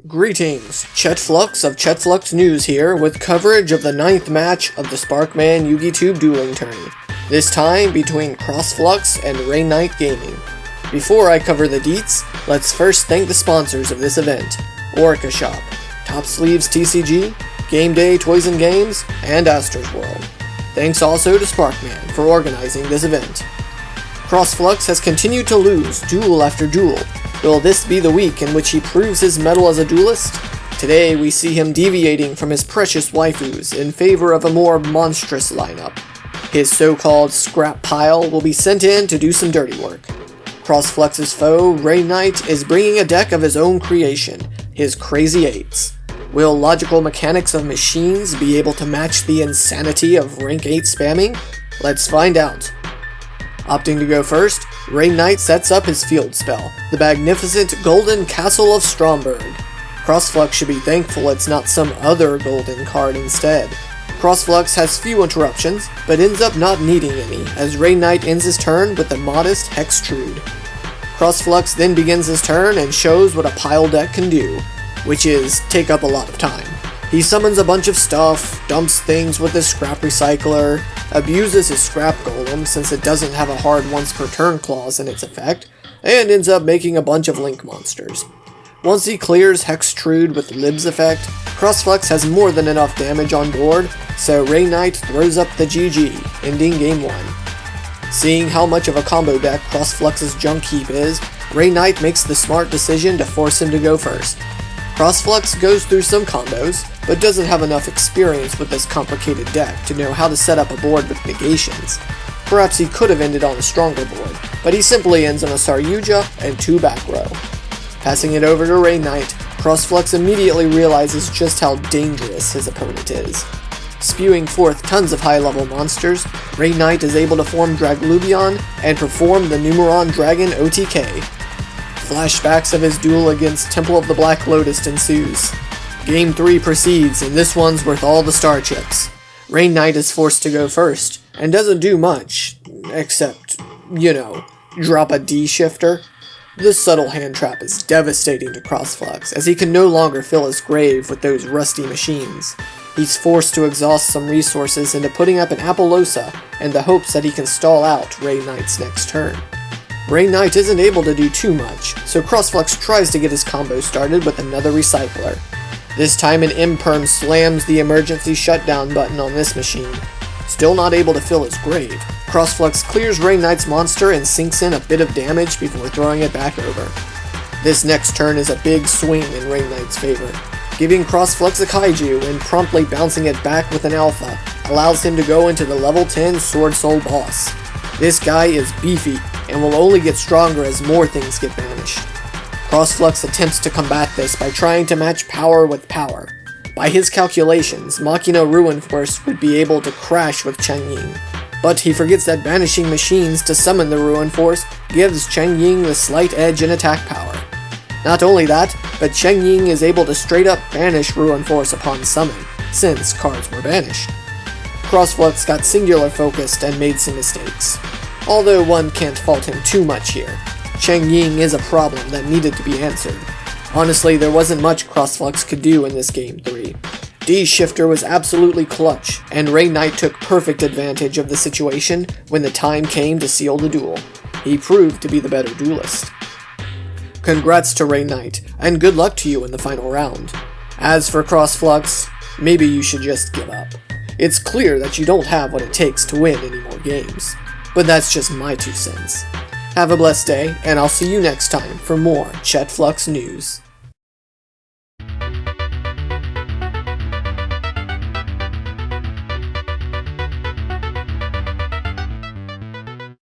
Greetings, ChetFlux of ChetFlux News here with coverage of the 9th match of the Sparkman Yugitube Dueling Tourney, this time between CrossFlux and Rainnite Gaming. Before I cover the deets, let's first thank the sponsors of this event, Orica Shop, Top Sleeves TCG, Game Day Toys and Games, and Aster's World. Thanks also to Sparkman for organizing this event. CrossFlux has continued to lose duel after duel. Will this be the week in which he proves his mettle as a duelist? Today we see him deviating from his precious waifus in favor of a more monstrous lineup. His so-called scrap pile will be sent in to do some dirty work. CrossFlux's foe, Rainnite, is bringing a deck of his own creation, his Crazy Eights. Will logical mechanics of machines be able to match the insanity of rank 8 spamming? Let's find out. Opting to go first, Rainnite sets up his field spell, the magnificent Golden Castle of Stromberg. CrossFlux should be thankful it's not some other golden card instead. CrossFlux has few interruptions, but ends up not needing any, as Rainnite ends his turn with the modest Hextrude. CrossFlux then begins his turn and shows what a pile deck can do, which is take up a lot of time. He summons a bunch of stuff, dumps things with his scrap recycler, abuses his scrap golem since it doesn't have a hard once per turn clause in its effect, and ends up making a bunch of link monsters. Once he clears Hextrude with Lib's effect, CrossFlux has more than enough damage on board, so Rainnite throws up the GG, ending game 1. Seeing how much of a combo deck CrossFlux's junk heap is, Rainnite makes the smart decision to force him to go first. CrossFlux goes through some combos, but doesn't have enough experience with this complicated deck to know how to set up a board with negations. Perhaps he could have ended on a stronger board, but he simply ends on a Saryuja and 2 back row. Passing it over to Rainnite, CrossFlux immediately realizes just how dangerous his opponent is. Spewing forth tons of high-level monsters, Rainnite is able to form Draglubion and perform the Numeron Dragon OTK. Flashbacks of his duel against Temple of the Black Lotus ensues. Game 3 proceeds, and this one's worth all the star chips. Rainnite is forced to go first, and doesn't do much, except, drop a D-shifter. This subtle hand trap is devastating to CrossFlux, as he can no longer fill his grave with those rusty machines. He's forced to exhaust some resources into putting up an Appaloosa, in the hopes that he can stall out Rainnite's next turn. Rainnite isn't able to do too much, so CrossFlux tries to get his combo started with another recycler. This time an Imperm slams the emergency shutdown button on this machine. Still not able to fill his grave, CrossFlux clears Rainnite's monster and sinks in a bit of damage before throwing it back over. This next turn is a big swing in Rainnite's favor. Giving CrossFlux a Kaiju and promptly bouncing it back with an Alpha allows him to go into the level 10 Sword Soul boss. This guy is beefy and will only get stronger as more things get banished. CrossFlux attempts to combat this by trying to match power with power. By his calculations, Machina Ruin Force would be able to crash with Chang'Ying, but he forgets that banishing machines to summon the Ruin Force gives Chang'Ying the slight edge in attack power. Not only that, but Chang'Ying is able to straight up banish Ruin Force upon summon, since cards were banished. CrossFlux got singular focused and made some mistakes. Although one can't fault him too much here. Chang'Ying is a problem that needed to be answered. Honestly, there wasn't much CrossFlux could do in this Game 3. D-Shifter was absolutely clutch, and Rainnite took perfect advantage of the situation when the time came to seal the duel. He proved to be the better duelist. Congrats to Rainnite, and good luck to you in the final round. As for CrossFlux, maybe you should just give up. It's clear that you don't have what it takes to win any more games. But that's just my 2 cents. Have a blessed day, and I'll see you next time for more ChetFlux news.